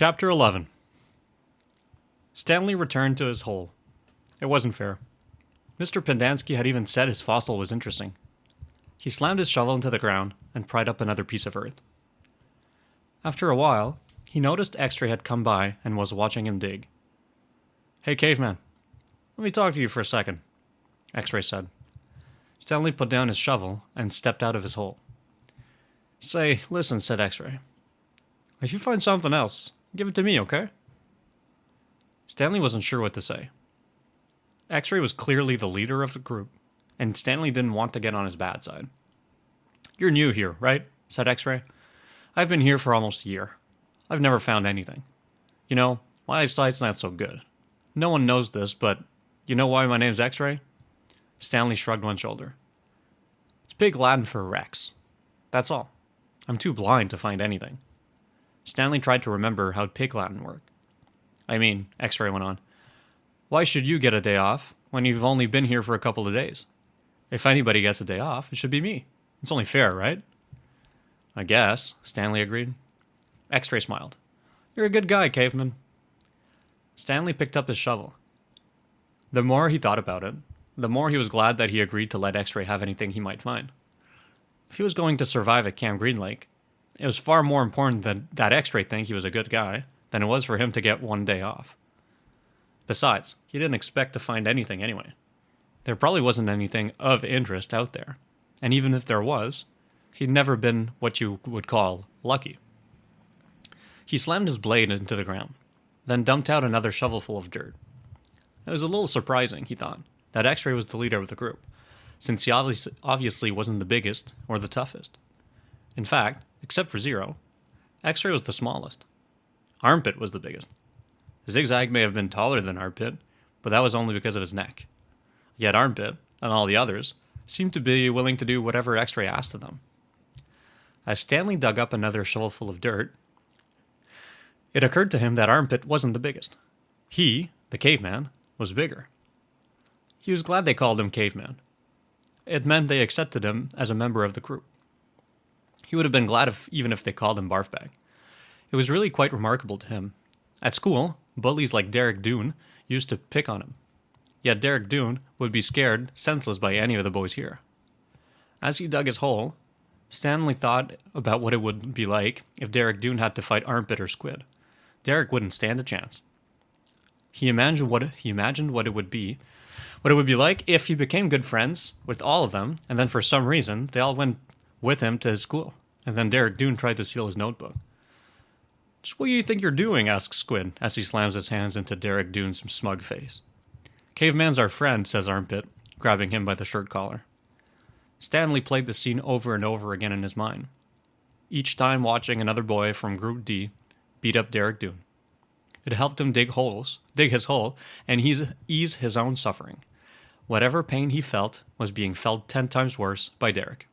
Chapter 11. Stanley returned to his hole. It wasn't fair. Mr. Pendanski had even said his fossil was interesting. He slammed his shovel into the ground and pried up another piece of earth. After a while, he noticed X-Ray had come by and was watching him dig. "Hey, caveman, let me talk to you for a second," X-Ray said. Stanley put down his shovel and stepped out of his hole. "Say, listen," said X-Ray. "If you find something else, give it to me, okay?" Stanley wasn't sure what to say. X-Ray was clearly the leader of the group, and Stanley didn't want to get on his bad side. "You're new here, right?" said X-Ray. "I've been here for almost a year. I've never found anything. You know, my eyesight's not so good. No one knows this, but you know why my name's X-Ray?" Stanley shrugged one shoulder. "It's Pig Latin for Rex. That's all. I'm too blind to find anything." Stanley tried to remember how Pig Latin worked. X-Ray went on, "Why should you get a day off when you've only been here for a couple of days? If anybody gets a day off, it should be me. It's only fair, right?" "I guess," Stanley agreed. X-Ray smiled. "You're a good guy, caveman." Stanley picked up his shovel. The more he thought about it, the more he was glad that he agreed to let X-Ray have anything he might find. If he was going to survive at Camp Green Lake, it was far more important that X-Ray think he was a good guy than it was for him to get one day off. Besides, he didn't expect to find anything anyway. There probably wasn't anything of interest out there, and even if there was, he'd never been what you would call lucky. He slammed his blade into the ground, then dumped out another shovelful of dirt. It was a little surprising, he thought, that X-Ray was the leader of the group, since he obviously wasn't the biggest or the toughest. In fact, except for Zero, X-Ray was the smallest. Armpit was the biggest. Zigzag may have been taller than Armpit, but that was only because of his neck. Yet Armpit, and all the others, seemed to be willing to do whatever X-Ray asked of them. As Stanley dug up another shovelful of dirt, it occurred to him that Armpit wasn't the biggest. He, the caveman, was bigger. He was glad they called him Caveman. It meant they accepted him as a member of the group. He would have been glad even if they called him Barfbag. It was really quite remarkable to him. At school, bullies like Derek Doone used to pick on him. Yet Derek Doone would be scared senseless by any of the boys here. As he dug his hole, Stanley thought about what it would be like if Derek Doone had to fight Armpit or Squid. Derek wouldn't stand a chance. He imagined what it would be like if he became good friends with all of them, and then for some reason they all went with him to his school, and then Derek Doone tried to steal his notebook. "Just what do you think you're doing?" asks Squid, as he slams his hands into Derek Doone's smug face. "Caveman's our friend," says Armpit, grabbing him by the shirt collar. Stanley played the scene over and over again in his mind, each time watching another boy from Group D beat up Derek Doone. It helped him dig his hole, and ease his own suffering. Whatever pain he felt was being felt 10 times worse by Derek.